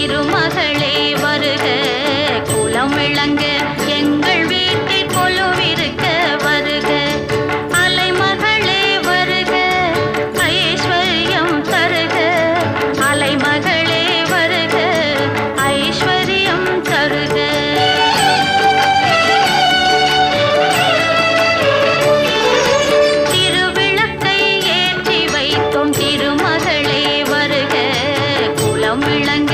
திருமகளே வருக, குலம் விளங்க எங்கள் வீட்டில் கொலுவிருக்க வருக. அலைமகளே வருக, ஐஸ்வர்யம் தருக. அலைமகளே வருக, ஐஸ்வர்யம் தருக. திருவிளக்கை ஏற்றி வைத்தோம் திருமகளே வருக, குலம் விளங்க